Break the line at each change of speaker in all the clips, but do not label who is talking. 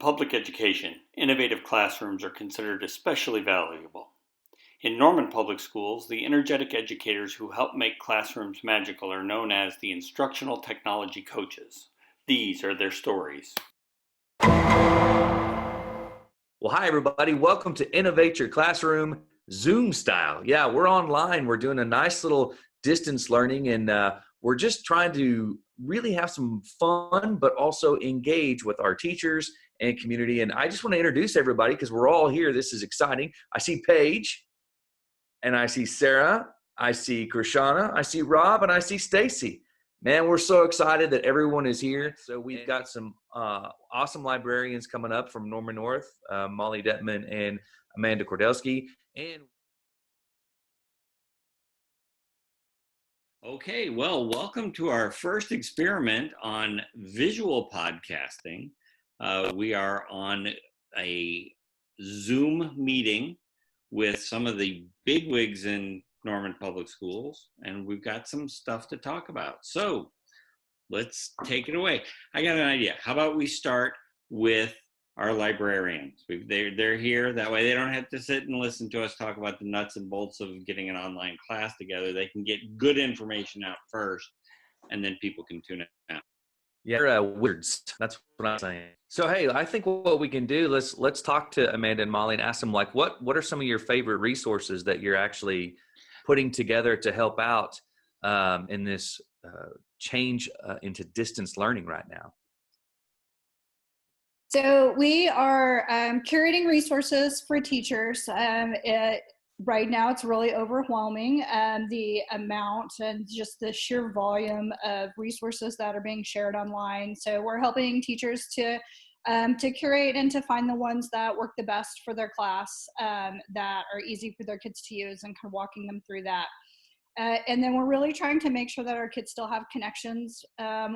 public education, innovative classrooms are considered especially valuable. In Norman Public Schools, the energetic educators who help make classrooms magical are known as the Instructional Technology Coaches. These are their stories.
Well, hi, everybody. Welcome to Innovate Your Classroom Zoom style. Yeah, we're online. We're doing a nice little distance learning, and we're just trying to really have some fun, but also engage with our teachers and community. And I just want to introduce everybody because we're all here. This is exciting. I see Paige, and I see Sarah, I see Krishana, I see Rob, and I see Stacy. Man, we're so excited that everyone is here. So we've got some awesome librarians coming up from Norman North, Molly Detman and Amanda Kordelski. And
Okay, well, welcome to our first experiment on visual podcasting. We are on a Zoom meeting with some of the bigwigs in Norman Public Schools, and we've got some stuff to talk about. So let's take it away. I got an idea. How about we start with our librarians? They're here. That way they don't have to sit and listen to us talk about the nuts and bolts of getting an online class together. They can get good information out first, and then people can tune it out.
yeah, wizards. That's what I'm saying. So, hey, I think what we can do, let's talk to Amanda and Molly and ask them, like, what are some of your favorite resources that you're actually putting together to help out in this change into distance learning right now?
So we are curating resources for teachers. Right now it's really overwhelming, the amount and just the sheer volume of resources that are being shared online. So we're helping teachers to curate and to find the ones that work the best for their class, that are easy for their kids to use, and kind of walking them through that. And then we're really trying to make sure that our kids still have connections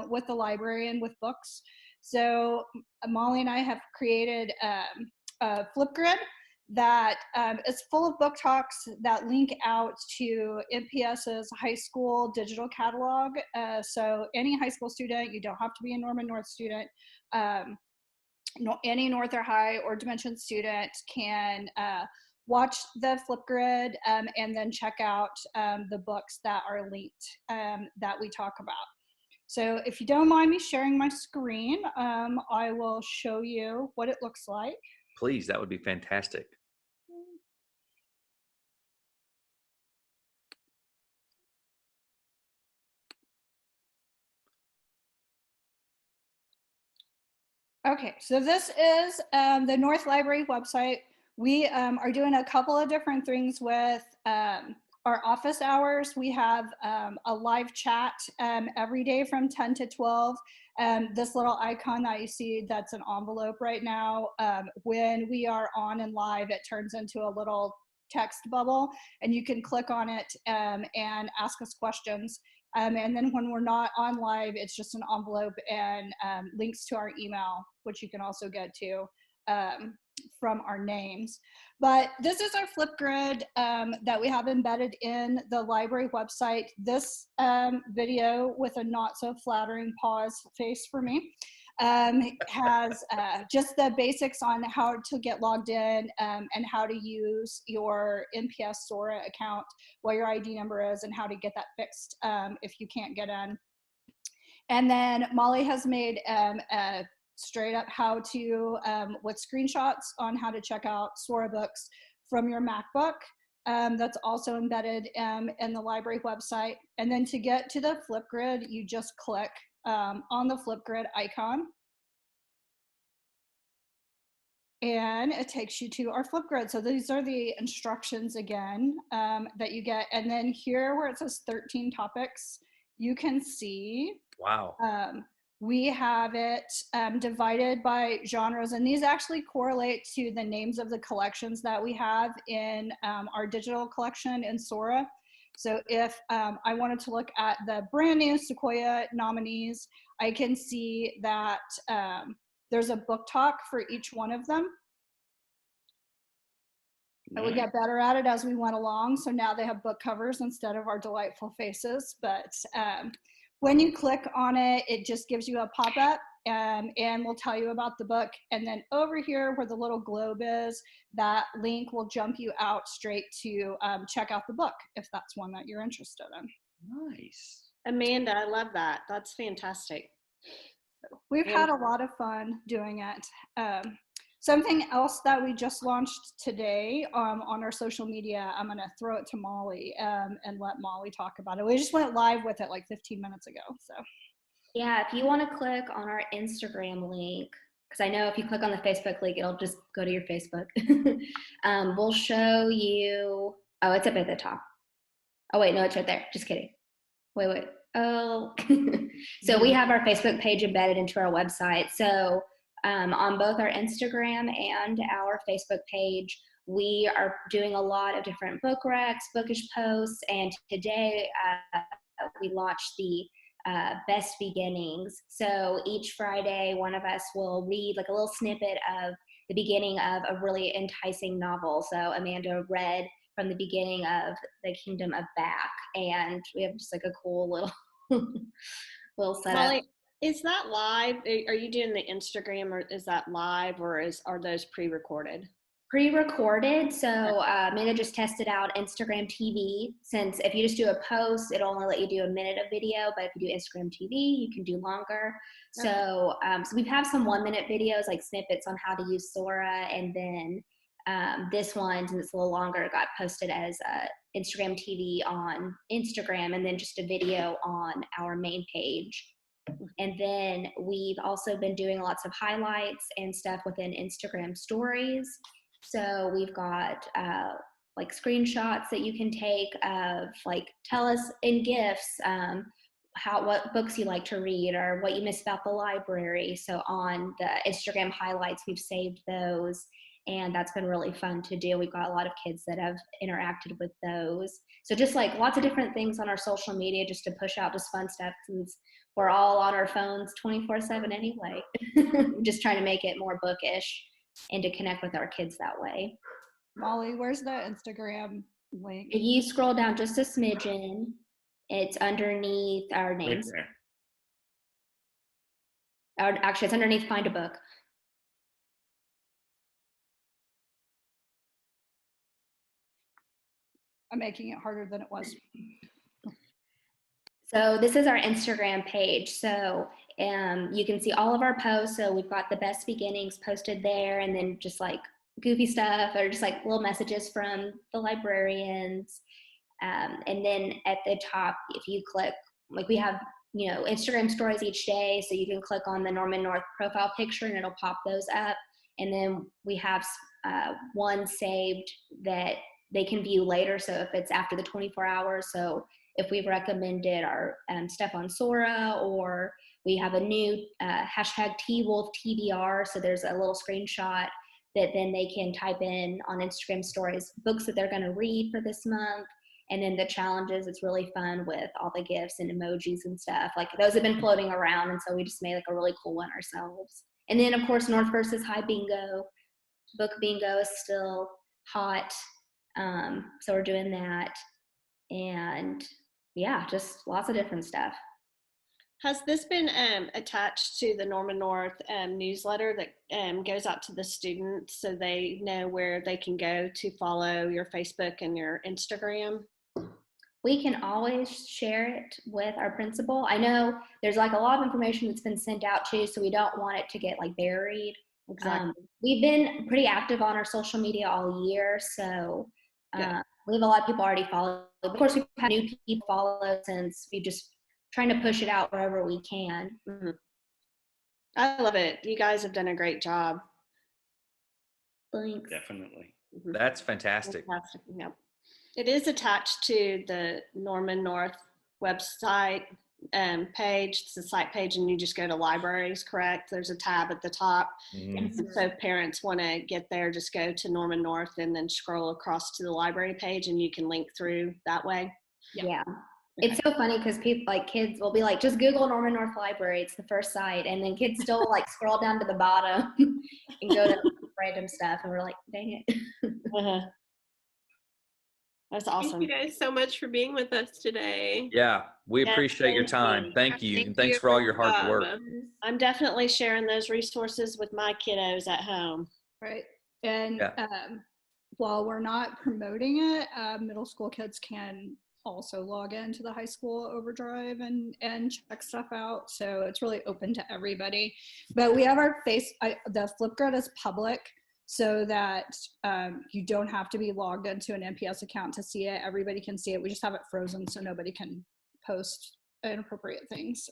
with the library and with books. So Molly and I have created a Flipgrid that is full of book talks that link out to NPS's high school digital catalog. So any high school student, you don't have to be a Norman North student, any North or High or Dimension student can watch the Flipgrid and then check out the books that are linked that we talk about. So if you don't mind me sharing my screen, I will show you what it looks like.
Please, that would be fantastic.
Okay, so this is the North Library website. We are doing a couple of different things with our office hours. We have a live chat every day from 10 to 12. This little icon that you see, that's an envelope right now. When we are on and live, it turns into a little text bubble, and you can click on it and ask us questions. And then when we're not on live, it's just an envelope and links to our email, which you can also get to from our names. But this is our Flipgrid that we have embedded in the library website. This video with a not so flattering pause face for me has just the basics on how to get logged in and how to use your NPS Sora account, what your ID number is, and how to get that fixed if you can't get in. And then Molly has made a straight up how to with screenshots on how to check out Sora books from your MacBook. That's also embedded in the library website. And then to get to the Flipgrid, you just click on the Flipgrid icon, and it takes you to our Flipgrid. So these are the instructions again that you get. And then here where it says 13 topics, you can see,
wow,
we have it divided by genres, and these actually correlate to the names of the collections that we have in our digital collection in Sora. So if I wanted to look at the brand new Sequoia nominees, I can see that there's a book talk for each one of them.
Nice.
And we get better at it as we went along. So now they have book covers instead of our delightful faces. But when you click on it, it just gives you a pop-up and we'll tell you about the book. And then over here where the little globe is, that link will jump you out straight to check out the book if that's one that you're interested in.
Nice.
Amanda, I love that. That's fantastic.
We've had a lot of fun doing it. Something else that we just launched today on our social media, I'm going to throw it to Molly and let Molly talk about it. We just went live with it like 15 minutes ago. So
yeah, if you want to click on our Instagram link, because I know if you click on the Facebook link, it'll just go to your Facebook. We'll show you, oh, it's up at the top. Oh, wait, no, it's right there. Just kidding. Wait. Oh, so we have our Facebook page embedded into our website. So on both our Instagram and our Facebook page, we are doing a lot of different book recs, bookish posts, and today we launched the Best Beginnings. So each Friday, one of us will read like a little snippet of the beginning of a really enticing novel. So Amanda read from the beginning of The Kingdom of Back, and we have just like a cool little little setup.
Molly, is that live? Are you doing the Instagram, or is that live, or are those pre-recorded?
Pre-recorded. So Amanda just tested out Instagram TV, since if you just do a post, it'll only let you do a minute of video, but if you do Instagram TV, you can do longer. Okay. So we have some 1-minute videos, like snippets on how to use Sora, and then this one, since it's a little longer, got posted as Instagram TV on Instagram, and then just a video on our main page. And then we've also been doing lots of highlights and stuff within Instagram stories. So we've got like screenshots that you can take of, like, tell us in gifts what books you like to read or what you miss about the library. So on the Instagram highlights, we've saved those, and that's been really fun to do. We've got a lot of kids that have interacted with those. So just like lots of different things on our social media just to push out just fun stuff, since we're all on our phones 24/7 anyway. Just trying to make it more bookish and to connect with our kids that way.
Molly, where's the Instagram link?
If you scroll down just a smidgen, it's underneath our names.
Right there.
Actually, it's underneath Find a Book.
I'm making it harder than it was.
So this is our Instagram page. So you can see all of our posts. So we've got the Best Beginnings posted there, and then just like goofy stuff or just like little messages from the librarians. And then at the top, if you click, like we have, Instagram stories each day. So you can click on the Norman North profile picture and it'll pop those up. And then we have one saved that they can view later. So if it's after the 24 hours, so if we've recommended our stuff on Sora, or we have a new hashtag TWolfTBR, so there's a little screenshot that then they can type in on Instagram stories, books that they're going to read for this month. And then the challenges, it's really fun with all the gifts and emojis and stuff. Like those have been floating around, and so we just made like a really cool one ourselves. And then of course, North versus High Bingo. Book bingo is still hot. So we're doing that. And yeah, just lots of different stuff.
Has this been attached to the Norman North newsletter that goes out to the students so they know where they can go to follow your Facebook and your Instagram?
We can always share it with our principal. I know there's like a lot of information that's been sent out too, so we don't want it to get like buried.
Exactly.
We've been pretty active on our social media all year, so we have a lot of people already follow. Of course, we've had new people follow since we just trying to push it out wherever we can.
Mm-hmm. I love it. You guys have done a great job.
Thanks.
Definitely.
Mm-hmm. That's fantastic.
Fantastic. Yep. It is attached to the Norman North website page. It's the site page, and you just go to libraries, correct? There's a tab at the top.
Mm-hmm.
And so if parents want to get there, just go to Norman North and then scroll across to the library page, and you can link through that way.
Yeah. It's so funny because people, like kids will be like, just Google Norman North Library. It's the first site. And then kids still like scroll down to the bottom and go to random stuff. And we're like, dang it.
Uh-huh. That's awesome.
Thank you guys so much for being with us today.
Yeah, we
Yeah,
appreciate your
thank
time.
you.
Thank you.
Thank
And thanks
you
for all
for
your hard
your
work.
job.
I'm definitely sharing those resources with my kiddos at home.
Right. And
Yeah.
while we're not promoting it, middle school kids can also log into the high school overdrive and check stuff out. So it's really open to everybody. But we have our the Flipgrid is public so that you don't have to be logged into an NPS account to see it. Everybody can see it. We just have it frozen so nobody can post inappropriate things.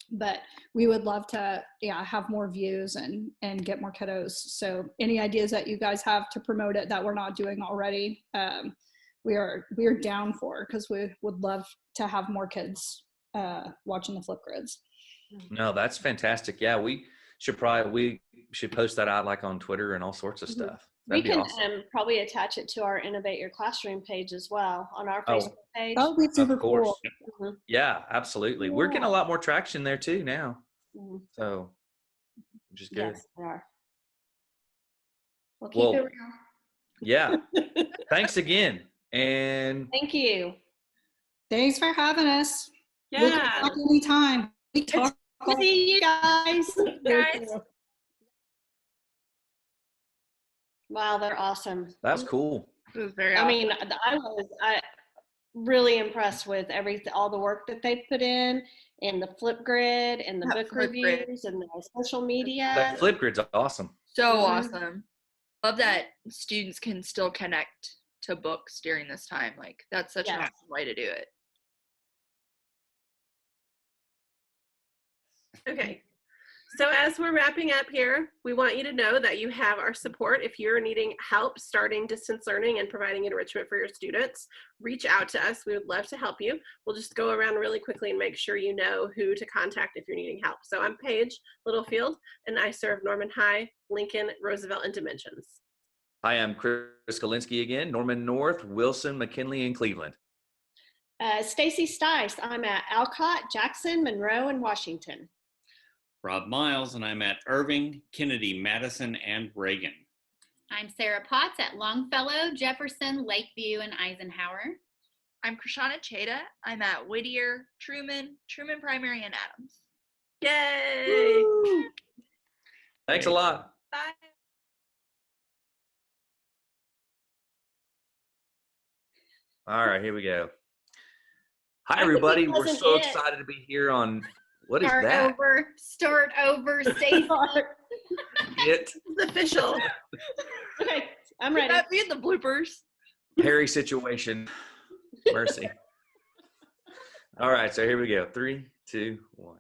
But we would love to have more views and get more kiddos. So any ideas that you guys have to promote it that we're not doing already, we are down for, because we would love to have more kids watching the Flipgrids.
No, that's fantastic. Yeah, we should post that out like on Twitter and all sorts of stuff.
We
That'd be
can
awesome.
probably attach it to our Innovate Your Classroom page as well on our Facebook page.
That would be super
Of course.
cool.
Yeah, absolutely. We're getting a lot more traction there too now.
Mhm.
So, which is good.
Yes, we are.
We'll keep
Well,
it real.
Yeah. Thanks again. And
Thank you.
Thanks for having us. We
Yeah.
can talk anytime. We talk all-
See you guys.
Guys.
Wow, they're awesome.
that's cool.
It was very
I
awesome.
mean, I really impressed with all the work that they put in the Flipgrid and the
That
book
Flipgrid.
reviews and the social media.
That Flipgrid's awesome.
So
Mhm.
awesome. Love that students can still connect to books during this time. Like, that's such an
Yes.
awesome way to do it.
Okay. So as we're wrapping up here, we want you to know that you have our support. If you're needing help starting distance learning and providing enrichment for your students, reach out to us. We would love to help you. We'll just go around really quickly and make sure you know who to contact if you're needing help. So I'm Paige Littlefield, and I serve Norman High, Lincoln, Roosevelt, and Dimensions.
Hi, I'm Chris Kalinsky again, Norman North, Wilson, McKinley, and Cleveland.
Stacy Stice, I'm at Alcott, Jackson, Monroe, and Washington.
Rob Miles, and I'm at Irving, Kennedy, Madison, and Reagan.
I'm Sarah Potts at Longfellow, Jefferson, Lakeview, and Eisenhower.
I'm Krishana Cheda. I'm at Whittier, Truman Primary, and Adams.
Yay!
Thanks a lot.
Bye.
All right, here we go. Hi,
I think
everybody.
it
We're
wasn't
so
it.
excited to be here on, what is
Start
that?
over, Stacy.
It
It's official.
Okay, I'm
Could
ready.
that be in the bloopers?
Harry situation. Mercy. All right, so here we go. 3, 2, 1.